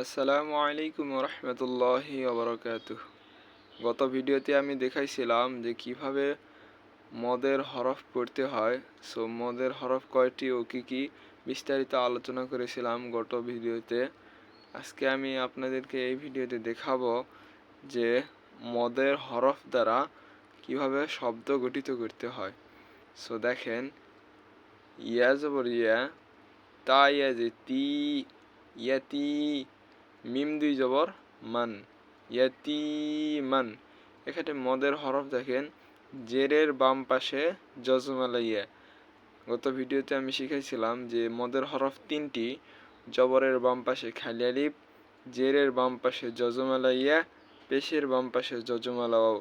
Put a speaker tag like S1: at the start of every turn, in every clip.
S1: আসসালামু আলাইকুম রহমতুল্লাহি ওবরাকাতুহ। গত ভিডিওতে আমি দেখাইছিলাম যে কিভাবে মদের হরফ পড়তে হয়। মদের হরফ কয়টি ও কি বিস্তারিত আলোচনা করেছিলাম গত ভিডিওতে। আজকে আমি আপনাদেরকে এই ভিডিওতে দেখাবো যে মদের হরফ দ্বারা কিভাবে শব্দ গঠিত করতে হয়। দেখেন, ইয়া জবর ইয়া, তা ইয়া যে তি, ইয়াতি, মিম দুই জবর মান, ইয়াতিমান। এখানে মদের হরফ দেখেন, জেরের বাম পাশে জজমালা ইয়া। গত ভিডিওতে আমি শিখাইছিলাম যে মদের হরফ তিনটি, জবরের বাম পাশে খালি আলিফ, জেরের বাম পাশে জজমালা ইয়া, পেশের বাম পাশে জজমালা ওয়াও।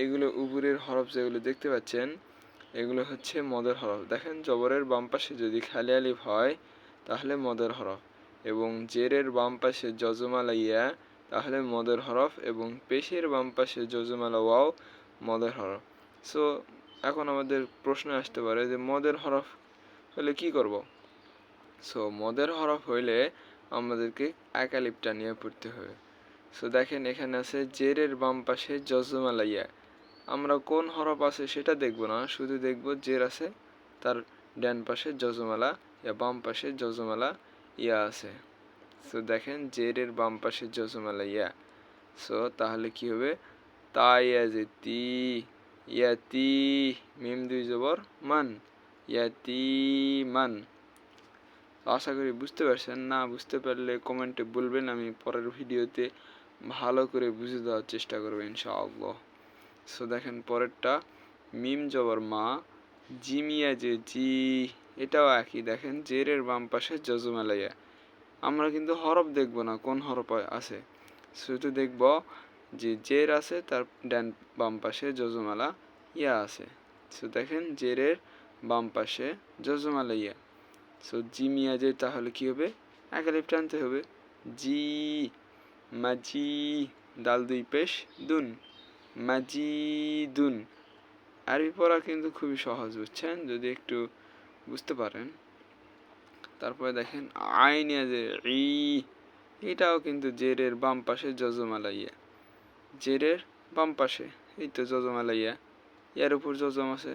S1: এগুলো উপরের হরফ যেগুলো দেখতে পাচ্ছেন, এগুলো হচ্ছে মদের হরফ। দেখেন, জবরের বাম পাশে যদি খালি আলিফ হয় তাহলে মদের হরফ, এবং জেরের বাম পাশে জজমালা ইয়া তাহলে মদের হরফ, এবং পেশের বাম পাশে জজমালা ওয়াও মদের হরফ। এখন আমাদের প্রশ্ন আসতে পারে যে মদের হরফ হলে কি করব। মদের হরফ হইলে আমাদেরকে এক আলিফ টানিয়ে পড়তে হবে। দেখেন, এখানে আছে জেরের বাম পাশে জজমালা ইয়া। আমরা কোন হরফ আছে সেটা দেখব না, শুধু দেখব জের আছে, তার ডান পাশে জজমালা ইয়া, বাম পাশে জজমালা ইয়া আছে। দেখেন, জেরের বাম পাশে জজমালা ইয়া। তাহলে কি হবে, তা ইয়া যে তি, ইয়াতি, মিম দুই জবর মান, ইয়াতিমান। আশা করি বুঝতে পারছেন। না বুঝতে পারলে কমেন্টে বলবেন, আমি পরের ভিডিওতে ভালো করে বুঝে দেওয়ার চেষ্টা করবো ইনশাআল্লাহ। দেখেন পরেরটা, মিম জবর মা, জিমিয়া যে জি, এটাও একই। দেখেন, জেরের বাম পাশে জজমালা ইয়া। আমরা কিন্তু হরফ দেখব না কোন হরফ আছে, শুধু দেখব যে জের আছে, তার ডান বাম পাশে জজমালা ইয়া আছে। দেখেন, জেরের বাম পাশে জজমালা ইয়া। জিমিয়া যে, তাহলে কি হবে, এক আলিফ টানতে হবে, জি মাজি, দাল দুই পেশ দুন, মাজিদুন। আরবি পড়া কিন্তু খুবই সহজ, বুঝছেন, যদি একটু বুঝতে পারেন। তারপরে দেখেন, আইন যে ই, এটাও কিন্তু জেরের বাম পাশে জজমালা ইয়া। জেরের বাম পাশে এই তো জজমালা ইয়া, ইয়ার উপর জজম আছে।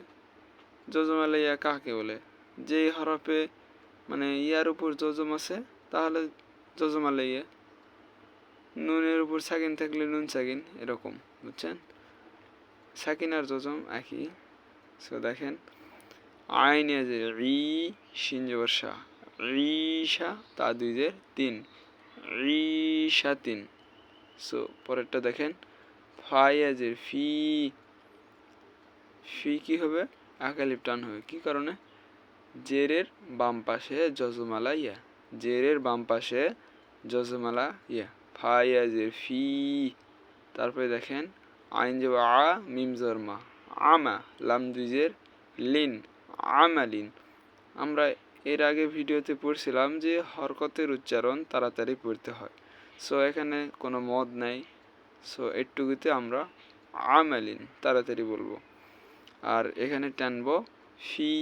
S1: জজমালা ইয়া কাকে বলে? যে হরফে মানে ইয়ার উপর জজম আছে তাহলে জজমালা ইয়া। নুনের উপর সাকিন থাকলে নুন সাকিন, এরকম, বুঝছেন। সাকিন আর জজম একই। দেখেন, আইন যে ই, শিন জবর শা, রিশা, তা দুই জের তিন, রিশা তিন। পরেরটা দেখেন, ফায়াজের ফি, ফি কি হবে, এক আলিফ টান হবে। কি কারণে? জেরের বাম পাশে জজমালা ইয়া, জেরের বাম পাশে জজমালা ইয়া, ফায়াজের ফি। তারপরে দেখেন, আইন যে আ, মিম জবর মা, আমা, লাম দুই জের লিন, আমালিন। আমরা এর আগে ভিডিওতে পড়ছিলাম যে হরকতের উচ্চারণ তাড়াতাড়ি পড়তে হয়। এখানে কোনো মদ নাই, এটুকুতে আমরা আমালিন তাড়াতাড়ি বলবো। আর এখানে টানবো ফি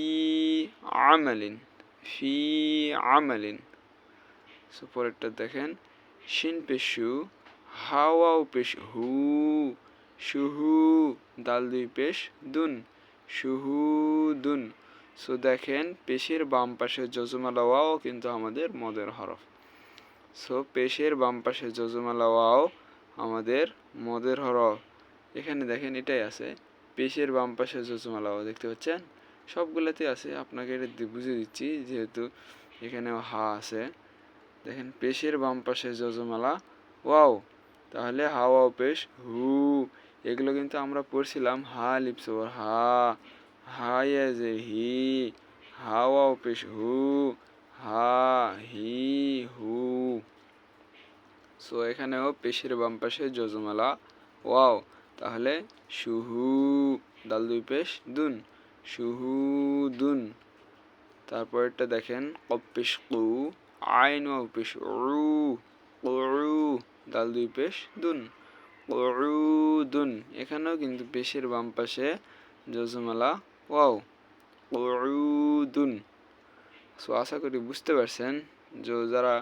S1: আমালিন, ফি আমালিন। পরেরটা দেখেন, শিন পেশু, হাওয়াও পেশ হু, শুহু, দাল দুই পেশ দুন, শুহুদুন। দেখেন, পেশের বাম পাশে জজমালা ওয়াও কিন্তু আমাদের মদের হরফ। পেশের বাম পাশে জজমালা ওয়াও আমাদের মদের হরফ। এখানে দেখেন, এটাই আছে, পেশের বাম পাশে জজমালা ওয়াও, দেখতে পাচ্ছেন, সবগুলোতে আছে। আপনাকে এটা বুঝে দিচ্ছি যেহেতু এখানেও হা আছে। দেখেন, পেশের বাম পাশে জজমালা ওয়াও, তাহলে হা ওয়াও পেশ হু। এগুলো কিন্তু আমরা পড়ছিলাম হা লিপ সবর হা, হা যে হি, হা ওয়াও পেশ হু, হা হি হু। এখানেও পেশের বাম পাশে জজমালা ওয়াও, তাহলে শুহু, দাল দুই পেশ দুন, শুহুদুন। তারপরটা দেখেন, কফ পেশ কু, আইন ওয়াও পেশ উ, উরু, দাল দুই পেশ দুন, উরুদুন। এখানেও কিন্তু পেশের বাম পাশে জজমালা ওয়াও, উরুদুন। আশা করি বুঝতে পারছেন। যারা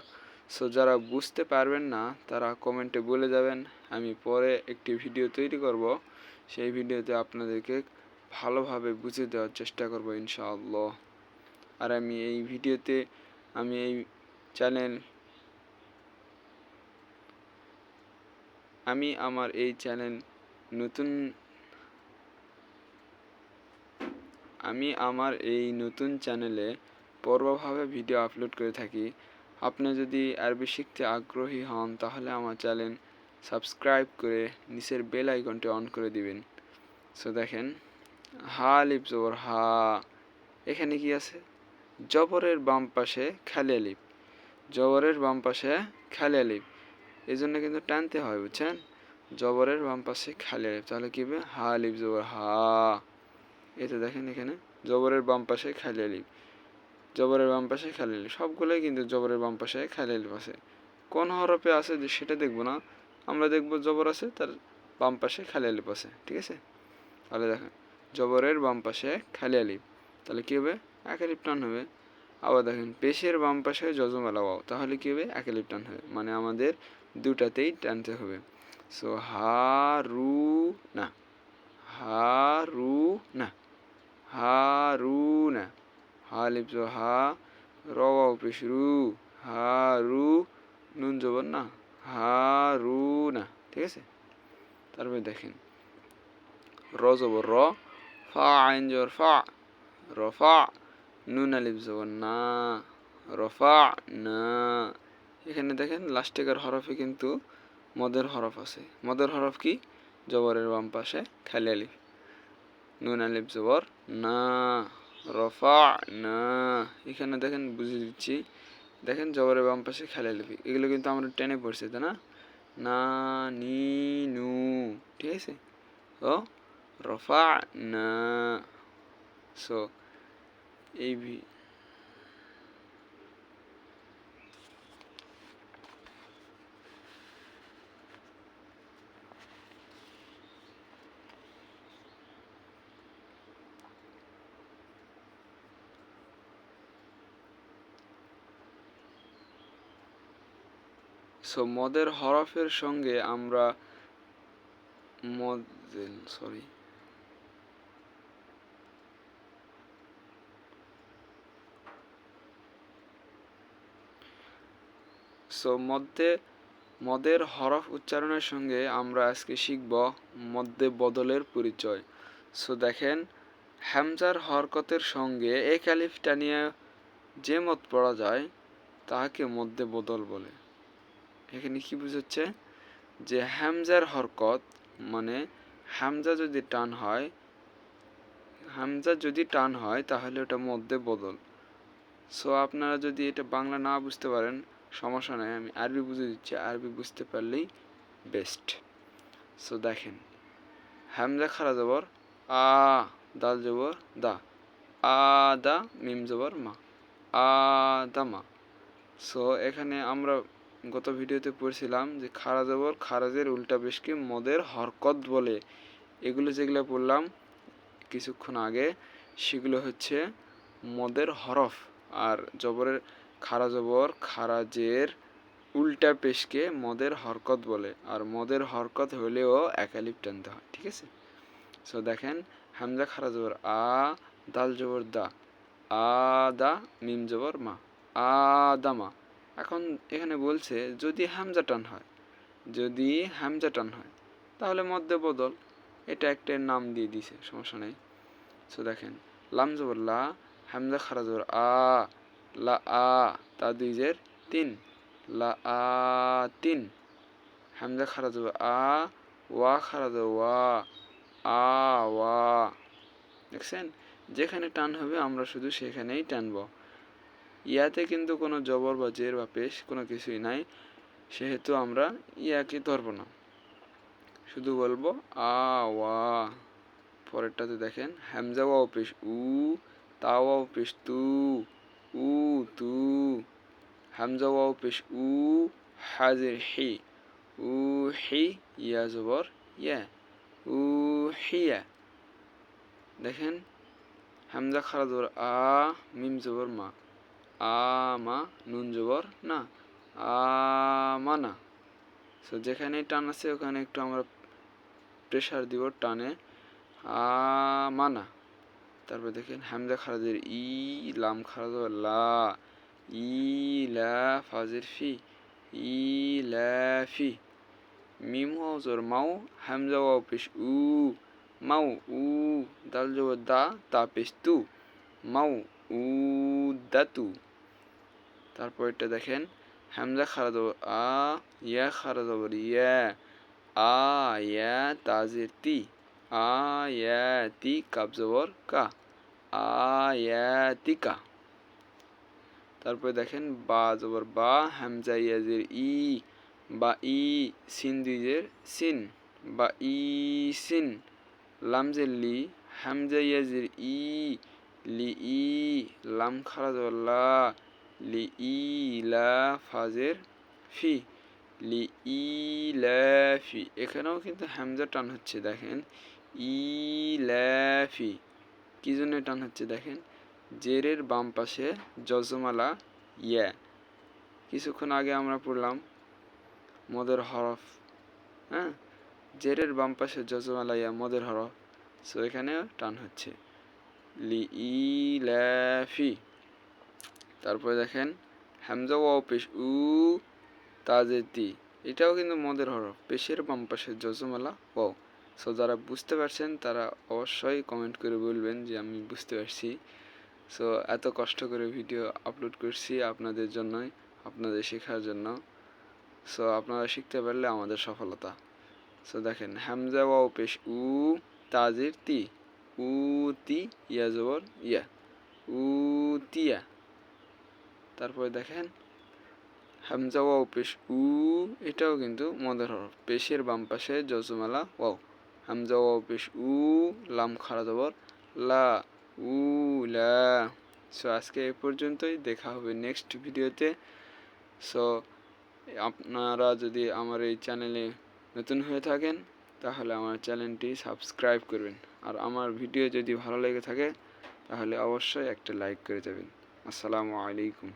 S1: সো যারা বুঝতে পারবেন না তারা কমেন্টে বলে যাবেন, আমি পরে একটি ভিডিও তৈরি করব, সেই ভিডিওতে আপনাদেরকে ভালোভাবে বুঝিয়ে দেওয়ার চেষ্টা করব ইনশাআল্লাহ। আর আমি এই ভিডিওতে আমি এই চ্যানেল আমি আমার এই চ্যানেল নতুন আমি আমার এই নতুন চ্যানেলে পূর্বভাবে ভিডিও আপলোড করে থাকি। আপনি যদি আরবি শিখতে আগ্রহী হন তাহলে আমার চ্যানেল সাবস্ক্রাইব করে নিচের বেল আইকনটি অন করে দিবেন। সো দেখেন, হা আলিফ জবর হা, এখানে কি আছে? জবরের বাম পাশে খালি আলিফ, জবরের বাম পাশে খালি আলিফ, এই জন্য কিন্তু টানতে হয়, বুঝছেন? জবরের বাম পাশে খালি আলিফ, তাহলে কি হবে? হা আলিফ জবর হা। এটা দেখেন, এখানে জবরের বাম পাশে খালি আলিফ, জবরের বাম পাশে খালি আলিফ, সবগুলোই কিন্তু জবরের বাম পাশে খালি আলিফ আছে। কোন হরফে আছে যে সেটা দেখবো না, আমরা দেখবো জবর আছে তার বাম পাশে খালি আলিফ আছে, ঠিক আছে? তাহলে দেখেন, জবরের বাম পাশে খালি আলিফ, তাহলে কি হবে? এক আলিফ টান হবে। আবার দেখেন, পেশের বাম পাশে যজমালা ওয়াও, তাহলে কি হবে? এক আলিফ টান হবে। মানে আমাদের দুটাতেই টানতে হবে। সো হা রু না, হা রু না, হা রু না, হা আলিফ জবর হা, র ওয়াও পেশ রু, হা রু, নুন জবর না, হা রু না, ঠিক আছে? তারপরে দেখেন, র জবর র, ফা আইন জবর ফা, রফা, নুন আলিফ জবর না, রফা না। এখানে দেখেন লাস্টেকার হরফে কিন্তু মদের হরফ আছে। মদের হরফ কি? জবরের বাম পাশে খালি আলিফ, নুন আলিফ জবর না, রফা না। এখানে দেখেন, বুঝিয়ে দিচ্ছি, দেখেন জবরের বাম পাশে খালি আলিফ, এগুলো কিন্তু আমরা টেনে পড়ছি, তাই না? না নি নু, ঠিক আছে? ও রফা না। সো এই মদের হরফের সঙ্গে আমরা মদের হরফ উচ্চারণের সঙ্গে আমরা আজকে শিখব মধ্যে বদলের পরিচয়। সো দেখেন, হামজার হরকতের সঙ্গে এক আলিফ টানিয়ে যে মদ পড়া যায় তাহাকে মধ্যে বদল বলে। এখানে কি বুঝাচ্ছে? যে হামজার হরকত মানে হামজা যদি টান হয় তাহলে ওটা মধ্যে বদল। সো আপনারা যদি এটা বাংলা না বুঝতে পারেন সমস্যা নাই, আমি আরবি বুঝে দিচ্ছি, আরবি বুঝতে পারলেই বেস্ট। সো দেখেন, হামজা খারা জবর আ, দাল জবর দা, আ দা, মিম জবর মা, আ দা মা। সো এখানে আমরা গত ভিডিওতে পড়ছিলাম যে খারা জবর খারাজের উল্টা পেশকে মদের হরকত বলে। এগুলো যেগুলো পড়লাম কিছুক্ষণ আগে সেগুলো হচ্ছে মদের হরফ। আর জবরের খারা জবর খারাজের উল্টা পেশকে মদের হরকত বলে। আর মদের হরকত হলেও এক আলিফ টানতে হয়, ঠিক আছে? সো দেখেন, হামজা খারা জবর আ, দাল জবর দা, আ দা, মিম জবর মা, আ দা মা। এখন এখানে বলছে যদি হামজা টান হয় তাহলে মধ্যে বদল, এটা একটা নাম দিয়ে দিছে, সমস্যা নেই। সো দেখেন, লাম জবর লা, হামজা খারা জবর আ, লা আ, তা দুই জের তিন, লা আ তিন, হামজা খারা জবর আ, ওয়া খারা জবর ওয়া, আ ওয়া। দেখছেন, যেখানে টান হবে আমরা শুধু সেখানেই টানব। ইয়াতে কিন্তু কোনো জবর বা জের বা পেশ কোনো কিছুই নাই, সেহেতু আমরা ইয়াকে ধরব না, শুধু বলবো আ ওয়া। পরেরটাতে দেখেন, হামজা ওয়াও পেশ উ, তা ওয়াও পেশ তু, উ তু, হামজা ওয়াও পেশ উ, হাজের হি, উ হি, ইয়া জবর ইয়া, উ হিয়া। দেখেন, হামজা খারা জবর আ, মিম জবর মা, আ মা, নুন জবর না, আমানা। সো যেখানে টান আছে ওখানে একটু আমরা প্রেশার দিব টানে, আমানা। তারপর দেখেন হামজা খারাজের ই, লাম খারাজ লা, লা ফাজের ফি, ফি। মিম ওয়াও জবর মাও, হামজা ওয়াও পেশ উ, মাও উ। দাল জবর দা, তা পেশ তু, মাও উ দাতু। তারপর এটা দেখেন হামজা খারা জবর আ, ইয়া খারা জবর ইয়া, তাজের তি, তি, কাব জবর কা, আয়াতিকা। তারপরে দেখেন বা জবর বা, হামজা ইয়াজের ই, বা ই, সিন দুইজের সিন, বা ই সিন। লামজের লি, হামজা ইয়াজের ই, লি ই, লাম খারা জবর লা, লি ই লা ফাজের ফি, লি ই লা ফি। এখানেও কিন্তু হামজা টান হচ্ছে দেখেন, ই লা ফি। কি জন্য টান হচ্ছে দেখেন, জেরের বাম পাশে জজমালা ইয়া। কিছুক্ষণ আগে আমরা পড়লাম মদের হরফ, হ্যাঁ, জেরের বাম পাশে জজমালা ইয়া মদের হরফ। সো এখানেও টান হচ্ছে, লি ই লা ফি। তারপরে দেখেন হামজা ওয়াও পেশ উ, তাজের তি, এটাও কিন্তু মদের হরফ, পেশের বাম পাশে জজমালা ওয়াও। সো যারা বুঝতে পারছেন তারা অবশ্যই কমেন্ট করে বলবেন যে আমি বুঝতে পারছি। সো এত কষ্ট করে ভিডিও আপলোড করছি আপনাদের জন্যই, আপনাদের শেখার জন্য। সো আপনারা শিখতে পারলে আমাদের সফলতা। সো দেখেন হামজা ওয়াও পেশ উ, তাজির তি, উ তি, ইয়া জবর ইয়া, উ তিয়া। তারপরে দেখেন হামজা ওয়াও পেশ উ, এটাও কিন্তু মদের হরফ, পেশের বাম পাশে জজমালা ওয়াও, হামজা ওয়াও পেশ উ, লাম খারা জবর লা, উ লা। সো আজকে এ পর্যন্তই, দেখা হবে নেক্সট ভিডিওতে। সো আপনারা যদি আমার এই চ্যানেলে নতুন হয়ে থাকেন তাহলে আমার চ্যানেলটি সাবস্ক্রাইব করবেন, আর আমার ভিডিও যদি ভালো লেগে থাকে তাহলে অবশ্যই একটা লাইক করে যাবেন। আসসালামু আলাইকুম।